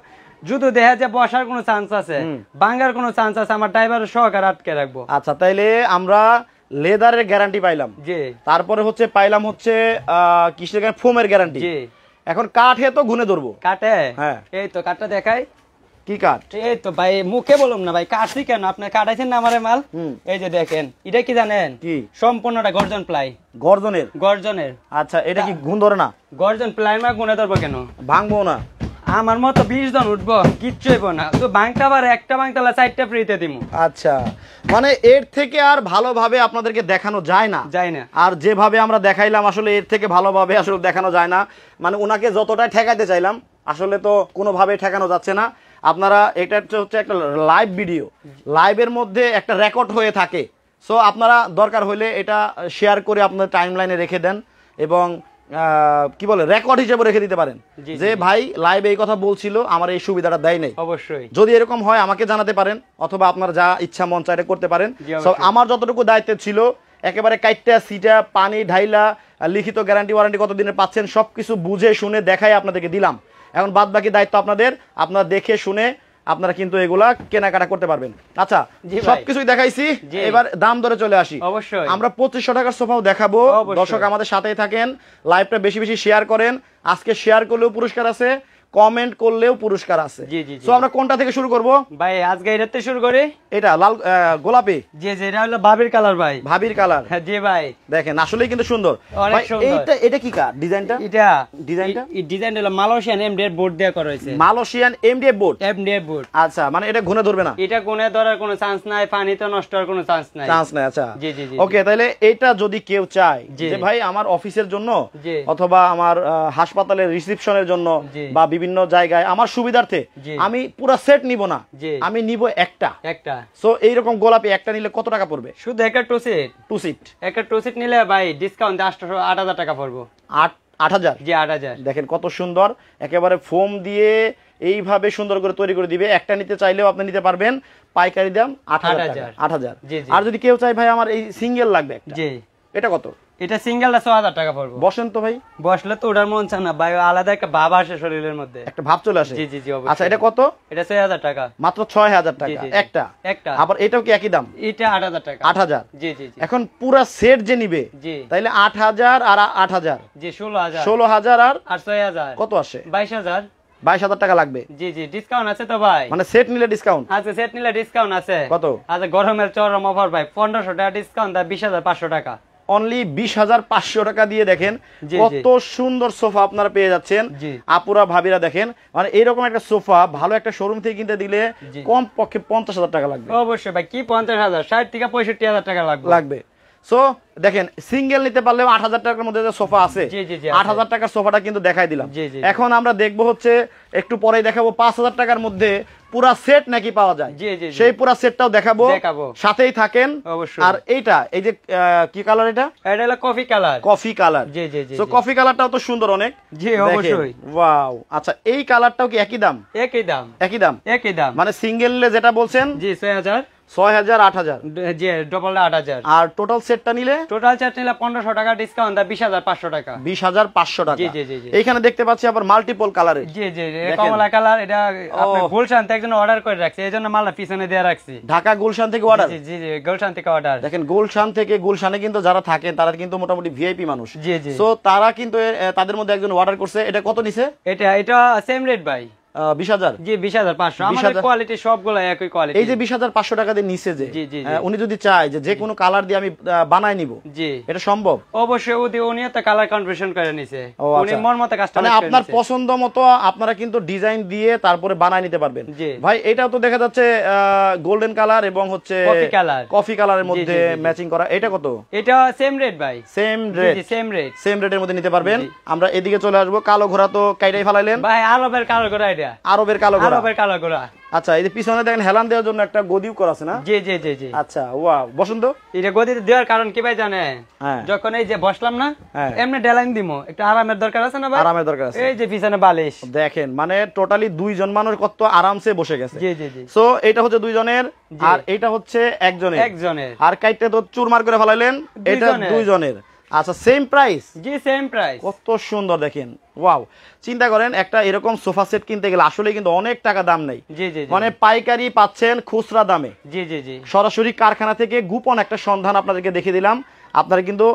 যদি দেখা যায় বসার কোনো চান্স আছে, ভাঙার কোনো চান্স আছে, আমার ড্রাইভারের সহকারে আটকে রাখবো। আচ্ছা, তাইলে আমরা লেদারের গ্যারান্টি পাইলাম, জি, তারপরে হচ্ছে পাইলাম হচ্ছে কিসের ফোমের গ্যারান্টি, জি। এখন কাঠে তো গুনে ধরবো। কাঠে? হ্যাঁ, এই তো কাঠটা দেখাই। কি কাঠ? এই তো ভাই মুখে বলুন না ভাই, কাঠছি কেন? আপনি কাটাইছেন না আমারে মাল। এই যে দেখেন, এটা কি জানেন? কি? সম্পূর্ণটা গর্জন প্লাই। গর্জনের? আচ্ছা, এটা কি গুণ ধরে না? গর্জন প্লাই মা গুনে ধরবো কেন? ভাঙবো না? আমার মতো 20 জন উঠবো, কিচ্ছু হইব না। তো ভাঙতে আবার একটা ভাঙতালা 4টা ফ্রিতে দিমু। আচ্ছা, মানে এর থেকে আর ভালোভাবে আপনাদেরকে দেখানো যায় না? যায় না। আর যেভাবে আমরা দেখাইলাম আসলে এর থেকে ভালোভাবে আসলে দেখানো যায় না। মানে ওনাকে যতটা ঠেকাইতে চাইলাম আসলে তো কোনোভাবে ঠেকানো যাচ্ছে না। আপনারা এটা হচ্ছে একটা লাইভ ভিডিও, লাইভের মধ্যে একটা রেকর্ড হয়ে থাকে। সো আপনারা দরকার হলে এটা শেয়ার করে আপনার টাইমলাইনে রেখে দেন এবং কি বলে রেকর্ড হিসেবে রেখে দিতে পারেন জি, যে ভাই লাইভে এই কথা বলছিল, আমার এই সুবিধাটা দেয় নাই। অবশ্যই যদি এরকম হয় আমাকে জানাতে পারেন, অথবা আপনার যা ইচ্ছা মন চাইলে করতে পারেন। জি, অবশ্যই। আমার যতটুকু দায়িত্ব ছিল একেবারে কাইটটা সিটা পানি ঢাইলা লিখিত গ্যারান্টি ওয়ারেন্টি কতদিনের পাচ্ছেন সবকিছু বুঝে শুনে দেখাই আপনাদেরকে দিলাম। এখন বাদ বাকি দায়িত্ব আপনাদের, আপনারা দেখে শুনে আপনারা কিন্তু এগুলা কেনাকাটা করতে পারবেন। আচ্ছা, জি ভাই। সবকিছুই দেখাইছি, জি। এবার দাম ধরে চলে আসি। অবশ্যই। আমরা 2500 টাকার সোফাও দেখাবো। অবশ্যই। দর্শক আমাদের সাথেই থাকেন, লাইভটা বেশি বেশি শেয়ার করেন। আজকে শেয়ার করলেও পুরস্কার আছে, কমেন্ট করলেও পুরস্কার আছে। জি, জি, জি। সো আমরা কোনটা থেকে শুরু করব? ভাই আজকে এটাতে শুরু করি। এটা লাল গোলাপি, জি জি, এটা হলো বাবির কালার ভাই। ভাবির কালার। হ্যাঁ জি ভাই, দেখেন আসলেই কিন্তু সুন্দর। অনেক ভাই, সুন্দর। এটা কি কার ডিজাইনটা? এটা ডিজাইনটা? এই ডিজাইন হলো মালয়েশিয়ান এমডিএফ বোর্ড দেয়া করা হয়েছে। Malaysian MDF board. MDF board. আচ্ছা, মানে এটা ঘুরে ধরবে না? এটা কোণে ধরার কোনো চান্স নাই, পানিতে নষ্ট হওয়ার কোনো চান্স নাই। চান্স নাই। আচ্ছা জি, জি, জি, ওকে, তাহলে এটা যদি কেউ চায় জি। যে ভাই আমার অফিসের জন্য জি। অথবা আমার হাসপাতালের রিসেপশনের জন্য জি। বা বিভিন্ন জায়গায় আমার সুবিধার্থে জি। আমি পুরো সেট নিব না, জি। আমি নিব একটা। একটা সো এইরকম গোলাপি একটা নিলে কত টাকা পড়বে? শুধু একটা টু সিট। টু সিট একটা টু সিট নিলে ভাই ডিসকাউন্ট 8,000 টাকা পড়বো। 8,000। জি 8,000। দেখেন কত সুন্দর, একেবারে ফোম দিয়ে এইভাবে সুন্দর করে তৈরি করে দিবে। একটা নিতে চাইলেও আপনি নিতে পারবেন, পাইকারি দাম 8,000। 8,000। জি, জি। আর যদি কেউ চায় ভাই আমার এই সিঙ্গেল লাগবে একটা, জি, এটা কত? এটা সিঙ্গেলটা 6,000 টাকা পড়বো। বসেন তো ভাই, বসলে তো ওটার মন চায় না ভাই, আলাদা একটা ভাব আসে শরীরের মধ্যে। একটা ভাব চলে আসে। জি, জি, জি, অবশ্যই। আচ্ছা, এটা কত? এটা 6,000 টাকা। মাত্র 6,000 জি, টাকা জি, জি। একটা। একটা। আবার এটাও কি একই দাম? এটা 8,000 টাকা। 8,000। জি, জি, জি। এখন পুরা সেট যে নিবে জি। তাইলে 8,000 আর 8,000, জি 16,000। 16,000 আর আর 6,000 কত আসে? 22,000। 22,000 টাকা লাগবে। জি, জি, ডিসকাউন্ট আছে তো ভাই। মানে সেট নিলে ডিসকাউন্ট আজকে সেট নিলে ডিসকাউন্ট আছে। কত? আচ্ছা, গরমের চরম অফার ভাই, 1,500 টাকা ডিসকাউন্ট, 20,500 টাকা। অনলি 20,500 টাকা দিয়ে দেখেন জি, কত সুন্দর সোফা আপনারা পেয়ে যাচ্ছেন। জি। আপুরা ভাবিরা দেখেন, মানে এরকম একটা সোফা ভালো একটা শোরুম থেকে কিনতে দিলে জি। কম পক্ষে 50,000 টাকা লাগবে। অবশ্যই ভাই, কি 50,000, 60 থেকে 65,000 টাকা লাগবে। সো দেখেন সিঙ্গেল নিতে পারলেও 8,000 টাকার মধ্যে যে সোফা আছে, জি, জি, জি, 8,000 টাকার সোফাটা কিন্তু দেখাই দিলাম। জি, জি, জি। এখন আমরা দেখবো হচ্ছে একটু পরেই দেখাবো 5,000 টাকার মধ্যে পুরা সেট নাকি পাওয়া যায়। জি, জি, জি। সেই পুরা সেটটাও দেখাবো, দেখাবো। সাথেই থাকেন। অবশ্যই। আর এইটা এই যে কি কালার? এটা এটা হলো কফি কালার। Coffee colour. জি, জি, জি, সো জি। কফি কালারটাও তো সুন্দর অনেক। জি, অবশ্যই। ওয়াও, আচ্ছা এই কালারটাও কি একই দাম? একই দাম। একই দাম একই দাম। মানে সিঙ্গেল যেটা বলছেন জি 6,000। 6,000 8,000, জি ডবলটা 8,000। আর টোটাল সেটটা নিলে টোটাল চার্জ নিলে 1,500 টাকা ডিসকাউন্ট, 20,500 টাকা। 20,500 টাকা। জি, জি, জি, জি। এইখানে দেখতে পাচ্ছি আবার মাল্টিপল কালারে। জি, জি, জি, দেখেন। কমলা কালার। এটা আপনি ও। গুলশান থেকে একজন অর্ডার করে রাখছে, এই জন্য মালটা পিছনে দিয়ে রাখছি। ঢাকা গুলশান থেকে অর্ডার। জি, জি, জি, গুলশান থেকে অর্ডার। দেখেন গুলশান থেকে, গুলশানে কিন্তু যারা থাকেন তারা কিন্তু মোটামুটি ভিআইপি মানুষ। জি, জি। সো তারা কিন্তু তাদের মধ্যে একজন অর্ডার করছে। এটা কত নিছে? এটা সেম রেট ভাই। 20,000। জি 20,500। আমাদের 20,000 কোয়ালিটি সবগুলো একই কোয়ালিটি। এই যে 20,500 টাকা দিয়ে নিছে যে, জি, জি, জি। উনি যদি চায় যে কোনো কালার দিয়ে আমি বানায় নিব, জি এটা সম্ভব? অবশ্যই। উনি তো কালার কনভার্সন করে নিছে, ও, উনি আচ্ছা। মন মতো মানে কাস্টমাইজ করে আপনার নিছে। পছন্দ মতো আপনারা কিন্তু ডিজাইন দিয়ে তারপরে বানায় নিতে পারবেন। জি। ভাই এটাও তো দেখা যাচ্ছে গোল্ডেন কালার এবং হচ্ছে কফি কালার। কফি কালারের জি, মধ্যে জি, জি, জি। ম্যাচিং করা। এটা কত? এটা সেম রেট ভাই। সেম জি, রেট। জি, সেম রেট। সেম রেটের মধ্যে নিতে পারবেন। জি। আমরা এদিকে চলে আসবো। কালো ঘোড়া তো কাইটাই ফেলাইলেন। ভাই আরবের কালার করা এটা। আরবের কালো ঘোড়া। আরবের কালার করা। আচ্ছা, এই যে পিছনে দেখেন হেলান দেওয়ার জন্য একটা গদিও করা আছে না? জি, জি, জি, জি। আচ্ছা, ওয়াও, বসন্ত। এটা গদিতে দেওয়ার কারণ কি ভাই জানেন? হ্যাঁ। যখন এই যে বসলাম না, হ্যাঁ। এমনি ডেলাইন দিমু, একটু আরামের দরকার আছে না ভাই? আরামের দরকার আছে। এই যে পিছনে বালিশ। দেখেন মানে টোটালি দুইজন মানুষ কত আরামসে বসে গেছে। জি, জি, জি। সো এটা হচ্ছে দুইজনের, জি। আর এটা হচ্ছে একজনের। একজনের। আর কাইটটা তো চুরমার করে ফেলাইলেন, এটা দুইজনের। দুইজনের। আচ্ছা, সেম প্রাইস। জি সেম প্রাইস। কত সুন্দর দেখেন, ওয়াও। চিন্তা করেন একটা এরকম সোফা সেট কিনতে গেলে আসলে কিন্তু অনেক টাকা দাম নেই। জি, জি, জি। মানে পাইকারি পাচ্ছেন খুচরা দামে। জি, জি, জি। সরাসরি কারখানা থেকে গোপন একটা সন্ধান আপনাদেরকে দেখিয়ে দিলাম। আপনারা কিন্তু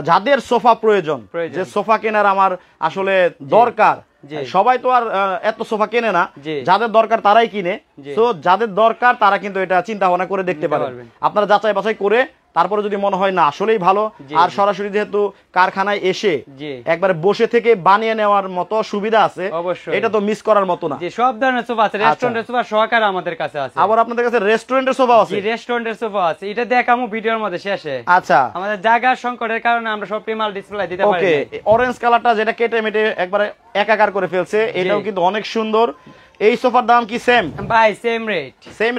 যাদের সোফা প্রয়োজন, যে সোফা কেনার আমার আসলে দরকার, জি। সবাই তো আর এত সোফা কেনে না, জি। যাদের দরকার তারাই কিনে। জি। তো যাদের দরকার তারা কিন্তু এটা চিন্তা ভাবনা করে দেখতে পারেন। পারবেন। আপনারা যাচাই বাছাই করে তারপরে যদি মনে হয় না আসলেই ভালো, জি, আর জি। সরাসরি যেহেতু কারখানায় এসে জি। একবার বসে থেকে বানিয়ে নেওয়ার মতো সুবিধা আছে, অবশ্যই। এটা তো মিস করার মতো না। জি সব ধরনের সোফা আছে, রেস্টুরেন্টের সোফা সহকারে আমাদের কাছে আছে। আবার আপনাদের কাছে রেস্টুরেন্টের সোফা আছে? জি রেস্টুরেন্টের সোফা আছে, এটা দেখামু ভিডিওর মধ্যে শেষে। আচ্ছা, আমাদের জায়গার সংকটের কারণে আমরা সব মাল ডিসপ্লে দিতে পারি ওকে। না। অরেঞ্জ কালারটা যেটা কেটে মেটে একবারে একাকার করে ফেলছে, এটাও কিন্তু অনেক সুন্দর। এই সোফার দাম কি সেম? ভাই সেম রেট, সেম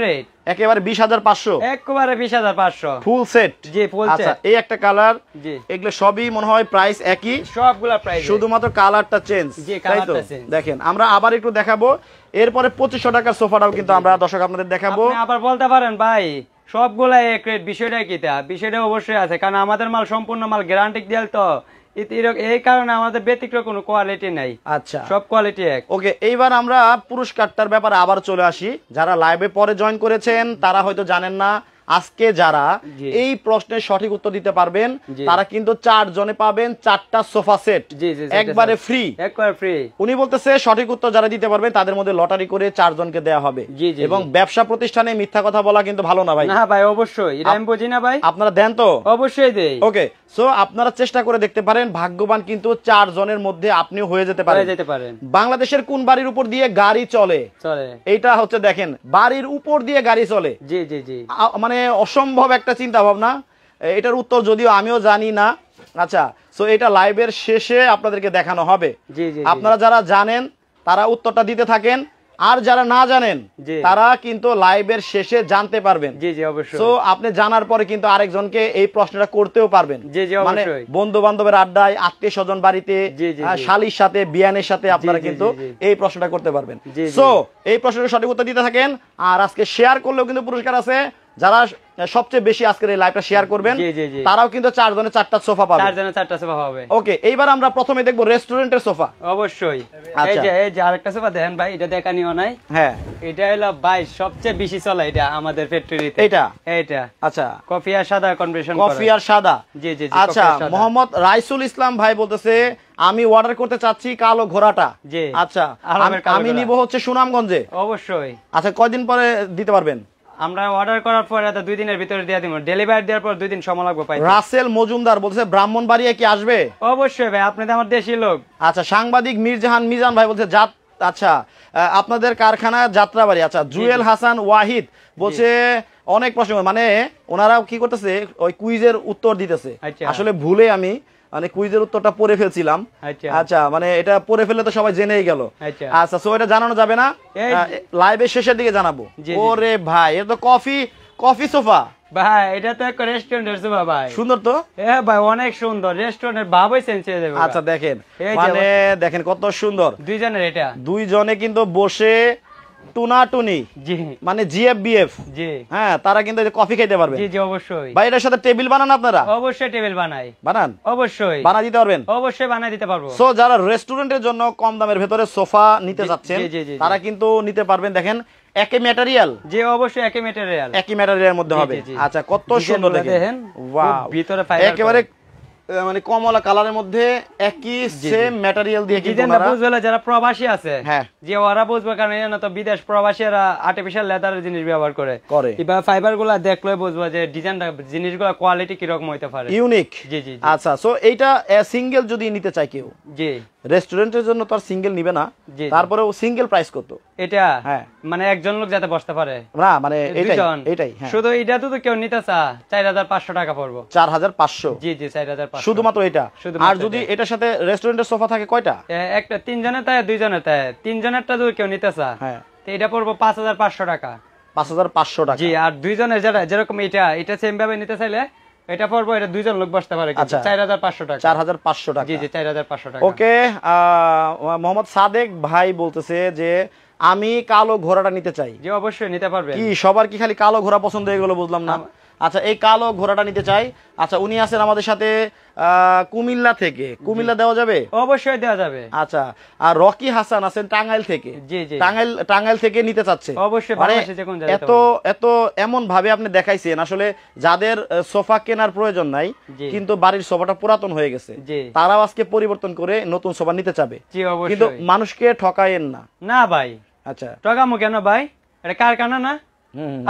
রেট একেবারে 20,500, একেবারে 20,500 ফুল সেট। জি ফুল আচ্ছা সেট। এই একটা কালার, জি এগুলো সবই মনে হয় প্রাইস একই, সবগুলা প্রাইস শুধুমাত্র কালারটা চেঞ্জ, জি তাই তো? কালারটা চেঞ্জ। দেখেন আমরা আবার একটু দেখাবো, এরপরে 2500 টাকার সোফাটাও কিন্তু আমরা দর্শক আপনাদের দেখাবো। আপনি আবার বলতে পারেন ভাই সবগুলা এক রেট, বিষয়টা কি তা? বিষয়টা অবশ্যই আছে, কারণ আমাদের মাল সম্পূর্ণ মাল গ্যারান্টি দেয়াল তো, এই কারণে আমাদের ব্যতিক্রম কোনো কোয়ালিটি নাই। আচ্ছা সব কোয়ালিটি এক। ওকে, এইবার আমরা পুরস্কারটার ব্যাপারে আবার চলে আসি। যারা লাইভে পরে জয়েন করেছেন তারা হয়তো জানেন না, আজকে যারা জি। এই প্রশ্নের সঠিক উত্তর দিতে পারবেন জি। তারা কিন্তু 4 জনে পাবেন 4টা সোফা সেট, জি জি একবারে ফ্রি। একবার ফ্রি। উনি বলতেছে সঠিক উত্তর যারা দিতে পারবেন তাদের মধ্যে লটারি করে 4 জনকে দেয়া হবে। জি, জি, এবং জি। ব্যবসা প্রতিষ্ঠানে মিথ্যা কথা বলা কিন্তু ভালো না ভাই। না ভাই অবশ্যই, এটা আমি বুঝি না ভাই, আপনারা দেন তো? অবশ্যই দেই। ওকে, সো আপনারা চেষ্টা করে দেখতে পারেন, ভাগ্যবান কিন্তু 4 জনের মধ্যে আপনিও হয়ে যেতে পারেন। হয়ে যেতে পারেন। বাংলাদেশের কোন বাড়ির উপর দিয়ে গাড়ি চলে? চলে। এইটা হচ্ছে দেখেন, বাড়ির উপর দিয়ে গাড়ি চলে, জি জি জি। মানে অসম্ভব একটা চিন্তা ভাবনা। এটার উত্তর যদিও আমিও জানি না। আচ্ছা, সো এটা লাইভের শেষে আপনাদেরকে দেখানো হবে। জি জি। আপনারা যারা জানেন তারা উত্তরটা দিতে থাকেন, আর যারা না জানেন জি। তারা কিন্তু লাইভের শেষে জানতে পারবেন। জি জি অবশ্যই। সো আপনি জানার পরে কিন্তু আরেকজনকে এই প্রশ্নটা করতেও পারবেন। জি জি মানে অবশ্যই। বন্ধু বান্ধবের আড্ডায়, আত্মীয় স্বজন বাড়িতে, জি, জি, জি। শালির সাথে, বিয়ানের সাথে আপনারা জি, কিন্তু জি, জি। এই প্রশ্নটা করতে পারবেন। জি, জি। সো এই প্রশ্নের সঠিক উত্তর দিতে থাকেন, আর আজকে শেয়ার করলেও কিন্তু পুরস্কার আছে। যারা সবচেয়ে বেশি আজকের এই লাইভটা শেয়ার করবেন জি, জি, জি। তারাও কিন্তু 4 জনে 4টা সোফা পাবে। 4 জনের 4টা সোফা হবে। ওকে, এইবার আমরা প্রথমে দেখবো রেস্টুরেন্টের সোফা। অবশ্যই। আচ্ছা। এই যে আরেকটা সোফা দেখেন ভাই, এটা দেখানিও নাই। হ্যাঁ, এটা হলো ভাই সবচেয়ে বেশি চলে এটা আমাদের ফ্যাক্টরিতে। এইটা আচ্ছা, কফি আর সাদা কনভার্সন কফি আর সাদা। জি জি জি। আচ্ছা, কফি আর সাদা। মোহাম্মদ রাইসুল ইসলাম ভাই বলতেছে আমি অর্ডার করতে চাচ্ছি কালো ঘোড়াটা। জি। আচ্ছা, আলমের কালো আমি ঘোড়া। নিব হচ্ছে সুনামগঞ্জে। অবশ্যই। আচ্ছা, কয়দিন পরে দিতে পারবেন? আমরা অর্ডার করার পরে 2 দিনের ভিতরে দিয়ে দিব, ডেলিভারি দেওয়ার পর 2 দিন সময় লাগবে পাইতে। রাসেল মজুমদার বলছে ব্রাহ্মণবাড়িয়া কি আসবে? অবশ্যই ভাই, আপনি তো আমার দেশি লোক। আচ্ছা, সাংবাদিক মিরজাহান মিজান ভাই বলছে আচ্ছা আপনাদের কারখানা যাত্রাবাড়ি। আচ্ছা, জুয়েল হাসান ওয়াহিদ বলছে অনেক প্রশ্ন, মানে ওনারা কি করতেছে ওই কুইজের উত্তর দিতেছে। আচ্ছা। আসলে ভুলে আমি মানে কুইজের উত্তরটা পড়ে ফেলছিলাম। আচ্ছা। আচ্ছা, মানে এটা পড়ে ফেললে তো সবাই জেনেই গেল। আচ্ছা। আচ্ছা, সো এটা জানানো যাবে না, লাইভের শেষের দিকে জানাবো। জি, জি। ওরে ভাই, এটা তো কফি সোফা। ভাই এটা তো একটা রেস্টুরেন্টের সোফা ভাই। সুন্দর তো? ভাই অনেক সুন্দর, রেস্টুরেন্টের ভাবই চেঞ্জ হয়ে যাবে। আচ্ছা দেখেন, এই যে মানে দেখেন কত সুন্দর। 2 জনের এটা। 2 জনে কিন্তু বসে টুনাটুনি, জি মানে জিএফবিএফ। জি। হ্যাঁ, তারা কিন্তু কফি খেতে পারবে। জি জি অবশ্যই। ভাই এটার সাথে টেবিল বানান আপনারা? অবশ্যই টেবিল বানাই। বানান? অবশ্যই বানা দিতে পারবেন? অবশ্যই বানাই দিতে পারবো। সো যারা রেস্টুরেন্টের জন্য কম দামের ভেতরে সোফা নিতে জি, যাচ্ছেন জি, জি, জি, তারা কিন্তু নিতে পারবেন। দেখেন একই ম্যাটেরিয়াল, জি অবশ্যই একই ম্যাটেরিয়াল। একই ম্যাটেরিয়ালের মধ্যে জি, হবে। জি, জি। আচ্ছা, কত ডিজাইনগুলো সুন্দর দেখেন, ওয়াও, খুব ভিতরে ফাইবার একেবারে মানে কমলা কালারের মধ্যে একই জি, সেম ম্যাটেরিয়াল দিয়ে কিন্তু ডিজাইনটা ওনারা। বুঝবে যারা প্রবাসী আছে, হ্যাঁ। যে ওরা বুঝবে, কারণ এরা তো বিদেশ প্রবাসীরা আর্টিফিশিয়াল লেদারের জিনিস ব্যবহার করে। এবার ফাইবার গুলা দেখলে বুঝবে যে ডিজাইনটা জিনিসগুলো কোয়ালিটি কিরকম হইতে পারে, ইউনিক। জি জি জি। আচ্ছা, সো এইটা সিঙ্গেল যদি নিতে চাই কেউ, জি রেস্টুরেন্টের জন্য তো আর সিঙ্গেল নিবে না, জি। তারপরেও সিঙ্গেল প্রাইস কত? এটা হ্যাঁ। মানে একজন লোক যাতে বসতে পারে না, মানে এটাই দুইজন। এটাই হ্যাঁ। শুধু এটা তো কেউ নিতে চা 4500 টাকা পড়বো। 4500? জি জি 4500 শুধুমাত্র এটা। শুধুমাত্র আর যদি এটার সাথে রেস্টুরেন্টের সোফা থাকে কয়টা? একটা 3 জনের তাই 2 জনের তাই 3 জনেরটা যদি কেউ নিতে চা, হ্যাঁ, তো এটা পড়বো 5500 টাকা। 5500 টাকা। জি। আর 2 জনের যারা যেরকম এটা সেম ভাবে নিতে চাইলে এটা পড়বো, এটা 2 জন লোক বসতে পারে, আচ্ছা, 4500 টাকা। 4500 টাকা। জি জি 4500 টাকা। ওকে, মোহাম্মদ সাদেক ভাই বলতেছে যে আমি কালো ঘোড়াটা নিতে চাই। জি অবশ্যই নিতে পারবে। কি সবার কি খালি কালো ঘোড়া পছন্দ হয়ে গেল বুঝলাম না। আচ্ছা, এই কালো ঘোড়াটা নিতে চাই। আচ্ছা, উনি আছেন আমাদের সাথে কুমিল্লা থেকে, কুমিল্লা দেওয়া যাবে? অবশ্যই দেওয়া যাবে। আচ্ছা, আর রকি হাসান আছেন টাঙ্গাইল থেকে। জি জি টাঙ্গাইল থেকে নিতে চাচ্ছে। অবশ্যই মানে বাংলাদেশে যে কোন জায়গায় এত এমন ভাবে আপনি দেখাইছেন, আসলে যাদের সোফা কেনার প্রয়োজন নাই জি। কিন্তু বাড়ির সোফাটা পুরাতন হয়ে গেছে, জি। তারাও আজকে পরিবর্তন করে নতুন সোফা নিতে চাবে। জি অবশ্যই। কিন্তু মানুষকে ঠকায়েন না। না ভাই, আচ্ছা, টগামু কেন ভাই? এটা কারখানা না?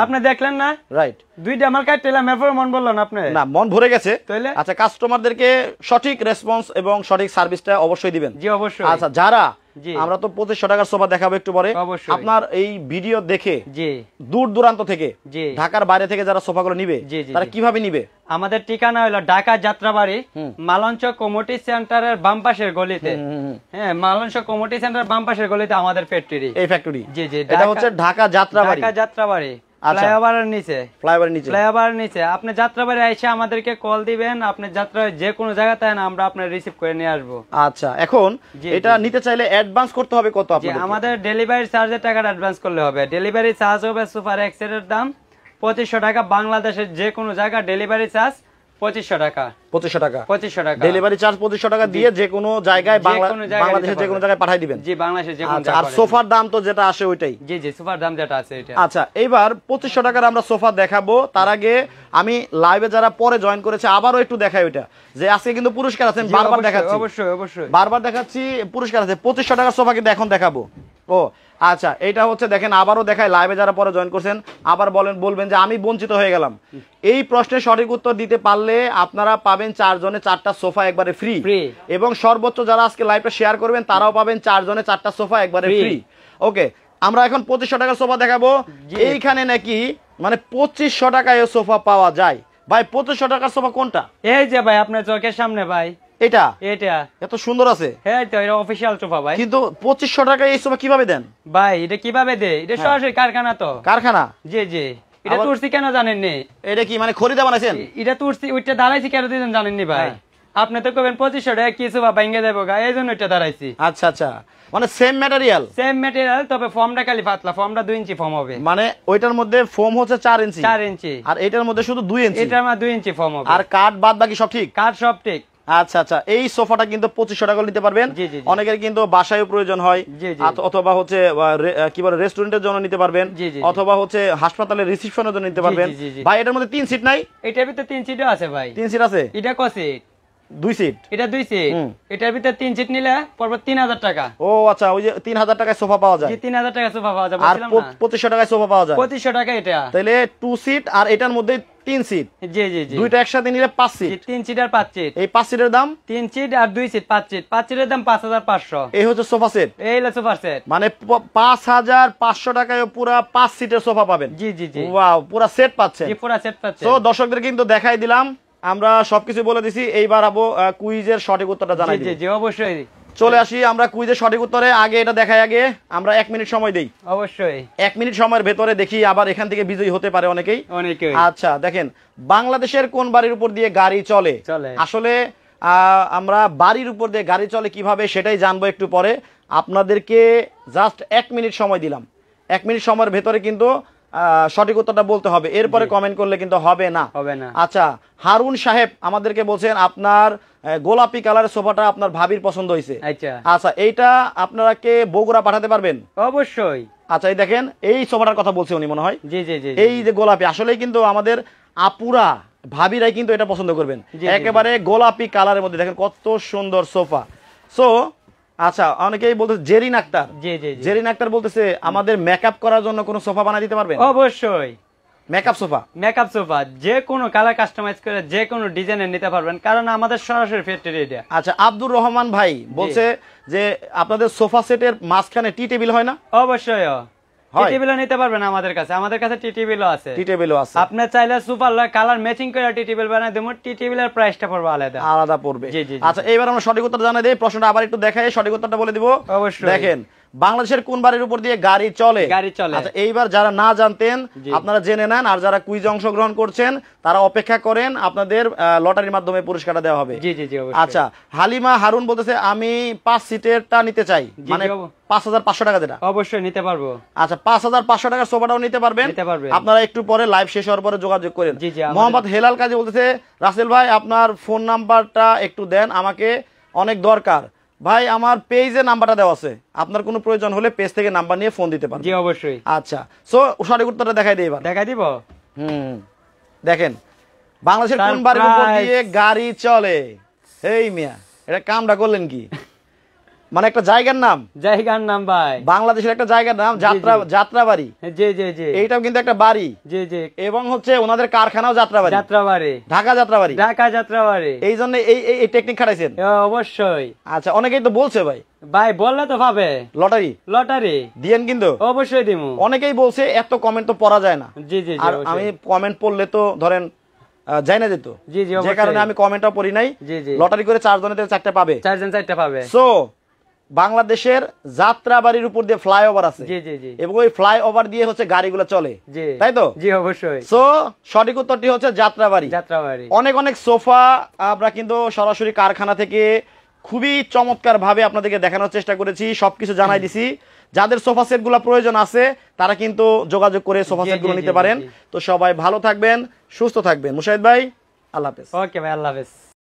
আপনি দেখলেন না? রাইট। 2টা মাল কাটলাম, এরপর মন বললেন আপনি? না, মন ভরে গেছে। তাইলে? আচ্ছা, কাস্টমারদেরকে সঠিক রেসপন্স এবং সঠিক সার্ভিসটা অবশ্যই দিবেন। জি অবশ্যই। আচ্ছা, যারা জি। আমরা তো 2500 টাকার সোফা দেখাবো একটু পরে। অবশ্যই। আপনার এই ভিডিও দেখে জি দূর দূরান্ত থেকে, জি। ঢাকার বাইরে থেকে যারা সোফাগুলো নিবে জি, জি, তারা জি। কিভাবে নিবে? আমাদের ঠিকানা হলো ঢাকা যাত্রাবাড়ি মালঞ্চ কমিউনিটি সেন্টারের বাম পাশের গলিতে। হ্যাঁ, মালঞ্চ কমিউনিটি সেন্টারের বাম পাশের গলিতে আমাদের ফ্যাক্টরি। এই ফ্যাক্টরি জি জি, এটা হচ্ছে ঢাকা যাত্রাবাড়ি। ঢাকা যাত্রাবাড়ি আচ্ছা। ফ্লাইওভারের নিচে। ফ্লাইওভারের নিচে। ফ্লাইওভারের নিচে আপনি যাত্রাবাড়ি এসে আমাদেরকে কল দিবেন, আপনি যাত্রায় যে কোনো জায়গাতে আমরা আপনার রিসিভ করে নিয়ে আসবো। আচ্ছা, এখন জি, এটা জি। নিতে চাইলে অ্যাডভান্স করতে হবে কত যে আপনাদের? আমাদের ডেলিভারি চার্জের টাকাটা অ্যাডভান্স করলে হবে। ডেলিভারি চার্জ হবে সুপার এক্সেলের দাম 2500 টাকা। বাংলাদেশের যে কোনো জায়গা ডেলিভারি চার্জ 2500 টাকা। 2500 টাকা 2500 টাকা ডেলিভারি চার্জ 2500 টাকা দিয়ে যে কোনো জায়গায় যে কোনো জায়গায় বাংলাদেশের নিতে যে কোনো পারবেন। জায়গায় পাঠিয়ে দিবেন। জি, বাংলাদেশের যে কোনো আচ্ছা, আর জায়গায়। সোফার দাম তো যেটা আসে ওইটাই। জি জি, সুপার দাম যেটা আছে এটা। আচ্ছা, এইবার 2500 টাকার আমরা সোফা দেখাবো। তার আগে আমি লাইভে যারা পরে জয়েন করেছে আবারও একটু দেখাই ওইটা, যে আজকে কিন্তু পুরস্কার আছে, জি, বারবার অবশ্যই, দেখাচ্ছি, অবশ্যই অবশ্যই। বারবার দেখাচ্ছি, পুরস্কার আছে। 2500 টাকার সোফা কিন্তু এখন দেখাবো। ও আচ্ছা, এটা হচ্ছে দেখেন, আবারও দেখায়। লাইভে যারা পরে জয়েন করছেন আবার বলবেন যে আমি বঞ্চিত হয়ে গেলাম। এই প্রশ্নের সঠিক উত্তর দিতে পারলে আপনারা পাবেন 4 জনে 4টা সোফা একবারে ফ্রি। এবং সর্বোচ্চ যারা আজকে লাইভটা শেয়ার করবেন তারাও পাবেন 4 জনে 4টা সোফা একবারে ফ্রি। ওকে, আমরা এখন 2500 টাকার সোফা দেখাবো। এইখানে নাকি মানে 2500 টাকায় সোফা পাওয়া যায়। ভাই 2500 টাকার সোফা কোনটা? এই যে ভাই আপনার চোখের সামনে ভাই, এটা এটা এত সুন্দর আছে। হ্যাঁ, তো এটা অফিশিয়াল সোফা ভাই। কিন্তু 2500 টাকায় এই সোফা কিভাবে দেন ভাই এটা কিভাবে দেয়? এটা সরাসরি কারখানা তো। কারখানা? জি জি। এটা আবার- তুরসি কেন জানেন নি? এটা কি মানে খরিদা বানাইছেন? এটা তুরসি ওইটা দাঁড়াইছি কেন দিন জানেন নি ভাই? আপনি তো কবেন 2500 টাকা কিছু বা ভেঙে দেবো গা, এই জন্য এটা দাঁড়াইছি। আচ্ছা আচ্ছা, মানে সেম ম্যাটেরিয়াল। সেম ম্যাটেরিয়াল, তবে ফর্মটা খালি পাতলা। ফর্মটা 2 ইঞ্চি ফর্ম হবে। মানে ওইটার মধ্যে ফোম হচ্ছে 4 ইঞ্চি 4 ইঞ্চি, আর এটার মধ্যে শুধু 2 ইঞ্চি। এটার মা 2 ইঞ্চি ফর্ম হবে। আর কাঠ বাদ বাকি সব ঠিক? কাঠ সব ঠিক। আচ্ছা আচ্ছা, এই সোফাটা কিন্তু 2500 টাকা নিতে পারবেন। জি, জি, জি। অনেকের কিন্তু বাসায়ও প্রয়োজন হয়, জি, জি। অথবা হচ্ছে কি বলে রেস্টুরেন্টের জন্য নিতে পারবেন, জি, জি, জি। অথবা হচ্ছে হাসপাতালের রিসেপশনের জন্য নিতে জি, পারবেন। জি, জি, জি। ভাই এটার মধ্যে 3 সিট নাই? এটার ভিতরে 3 সিটও আছে ভাই। 3 সিট আছে? এটা ক সিট? 2 সিট। এটা 2 সিট। এটার ভিতরে 3 সিট নিলে পড়বে 3000 টাকা। ও আচ্ছা, ওই যে 3000 টাকায় সোফা পাওয়া যায়। জি, 3000 টাকা সোফা পাওয়া যায় আর বলছিলাম না? 2500 টাকায় সোফা পাওয়া যায়। 2500 টাকা এটা। তাহলে 2 সিট আর এটার মধ্যে 3 সিট, জি জি জি। দুইটা একসাথে নিলে 5 সিট। 3 সিট আর 5 সিট। এই 5 সিটের দাম? 3 সিট আর 2 সিট 5 সিট। 5 সিটের দাম 5500। এই হচ্ছে সোফা সেট। এই হলো সোফা সেট। মানে 5500 টাকায় পুরা 5 সিটের সোফা পাবেন। জি জি জি। ওয়াও, পুরা সেট পাচ্ছেন। জি, পুরো সেট পাচ্ছেন। তো দর্শকদের কিন্তু দেখাই দিলাম, আমরা সবকিছু বলে দিছি। এইবার আবো কুইজের সঠিক উত্তরটা জানাই জি জি দিই। জি, অবশ্যই। চলে আসি আমরা কুইজের সঠিক উত্তরে। আগে এটা দেখাই, আগে আমরা 1 মিনিট সময় দেই। অবশ্যই। 1 মিনিট সময়ের ভেতরে দেখি আবার এখান থেকে বিজয়ী হতে পারে অনেকেই। অনেকেই। আচ্ছা দেখেন, বাংলাদেশের কোন বাড়ির উপর দিয়ে গাড়ি চলে? চলে। আসলে আমরা বাড়ির উপর দিয়ে গাড়ি চলে কিভাবে সেটাই জানবো একটু পরে। আপনাদেরকে জাস্ট 1 মিনিট সময় দিলাম। 1 মিনিট সময়ের ভেতরে কিন্তু সঠিক উত্তরটা বলতে হবে, এরপরে কমেন্ট করলে কিন্তু হবে না। হবে না। আচ্ছা, হারুন সাহেব আমাদেরকে বলছেন আপনার গোলাপি কালারের সোফাটা আপনার ভাবির পছন্দ হয়েছে। আচ্ছা আচ্ছা, এইটা আপনারা কে বগুড়া পাঠাতে পারবেন? অবশ্যই। আচ্ছা, এই দেখেন, এই সোফাটার কথা বলছে উনি মনে হয়। জি জি জি। এই যে গোলাপি, আসলেই কিন্তু আমাদের আপুরা ভাবিরাই কিন্তু এটা পছন্দ করবেন। জি, জি, একেবারে গোলাপি কালারের মধ্যে দেখেন কত সুন্দর সোফা। সো আচ্ছা, অনেকেই বলতে জেরিন আক্তার, জি জি জি। জেরিন আক্তার বলতেছে আমাদের মেকআপ করার জন্য কোনো সোফা বানাই দিতে পারবেন? অবশ্যই। Makeup sofa? মেকআপ সোফা যে কোনো কালার কাস্টমাইজ করে যে কোনো ডিজাইনের নিতে পারবেন, কারণ আমাদের সরাসরি ফ্যাক্টরি এটা। আচ্ছা, আব্দুর রহমান ভাই বলছে যে আপনাদের সোফা সেটের মাঝখানে টি টেবিল হয় না? অবশ্যই টি টেবিলও নিতে পারবেন আমাদের কাছে। আমাদের কাছে টি টেবিলও আছে। টি টেবিলও আছে। আপনি চাইলে সুপার কালার ম্যাচিং করে টি টেবিল বানাই দেবো। টি টেবিলের প্রাইসটা পড়বে আলাদা। আলাদা পড়বে। জি, জি, জি। আচ্ছা, এইবার আমরা সঠিক উত্তর জানাই দেই। প্রশ্নটা আবার একটু দেখাই, সঠিক উত্তরটা বলে দিব। অবশ্যই। দেখেন, বাংলাদেশের কোন বাড়ির উপর দিয়ে গাড়ি চলে? গাড়ি চলে। আচ্ছা, এইবার যারা না জানতেন জি। আপনারা জেনে নেন, আর যারা কুইজে অংশগ্রহণ করছেন তারা অপেক্ষা করেন, আপনাদের লটারির মাধ্যমে পুরস্কারটা দেওয়া হবে। জি জি জি, অবশ্যই। আচ্ছা, হালিমা হারুন বলতেছে আমি 5 সিটেরটা নিতে চাই, জি, মানে জি, 5500 টাকা যেটা। অবশ্যই নিতে পারবো। আচ্ছা, 5500 টাকার সোফাটাও নিতে পারবেন। নিতে পারবেন। আপনারা একটু পরে লাইভ শেষ হওয়ার পরে যোগাযোগ করেন। জি, জি, মোহাম্মদ হেলাল কাজী বলতেছে রাসেল ভাই আপনার ফোন নাম্বারটা একটু দেন, আমাকে অনেক দরকার। ভাই আমার পেজে নাম্বারটা দেওয়া আছে, আপনার কোনো প্রয়োজন হলে পেজ থেকে নাম্বার নিয়ে ফোন দিতে পারেন। জি অবশ্যই। আচ্ছা, সো সঠিক উত্তরটা দেখাই দিই এবার। দেখাই দিব। দেখেন, বাংলাদেশের কোন বাড়ির উপর দিয়ে গাড়ি চলে? এই মিয়া, এটা কামটা করলেন কি? মানে একটা জায়গার নাম, জায়গার নাম ভাই, বাংলাদেশের একটা জায়গার নাম যাত্রাবাড়ি। জি জি জি। এইটাও কিন্তু একটা বাড়ি, জি জি। এবং হচ্ছে ওনাদের কারখানাও যাত্রাবাড়ি। যাত্রাবাড়ি, ঢাকা যাত্রাবাড়ি। ঢাকা যাত্রাবাড়ি। এই জন্য এই টেকনিক খাটাইছেন? অবশ্যই। আচ্ছা, অনেকেই তো বলছে ভাই ভাই বললে তো পাবে। লটারি লটারি দিয়েন কিন্তু অবশ্যই দিমু। অনেকেই বলছে এত কমেন্ট তো পড়া যায় না। জি জি আর আমি কমেন্ট পড়লে তো ধরেন যায় না যেত, জি জি যে কারণে আমি কমেন্টও পড়ি নাই। জি জি লটারি করে 4 জনের 4টা পাবে, 4 জন 4টা পাবে। সো বাংলাদেশের যাত্রাবাড়ির উপর দিয়ে ফ্লাইওভার আছে, জি জি জি এবং ওই ফ্লাইওভার দিয়ে হচ্ছে গাড়িগুলো চলে, জি তাই তো? জি অবশ্যই। সো সঠিক উত্তরটি হচ্ছে যাত্রাবাড়ি। যাত্রাবাড়ি। অনেক অনেক সোফা আমরা কিন্তু সরাসরি কারখানা থেকে খুবই চমৎকার ভাবে আপনাদেরকে দেখানোর চেষ্টা করেছি, সবকিছু জানাই দিছি। যাদের সোফা সেট গুলো প্রয়োজন আছে তারা কিন্তু যোগাযোগ করে সোফা সেট গুলো নিতে পারেন। তো সবাই ভালো থাকবেন, সুস্থ থাকবেন। মুশাহিদ ভাই, আল্লাহ হাফেজ। ওকে ভাই, আল্লাহ হাফেজ।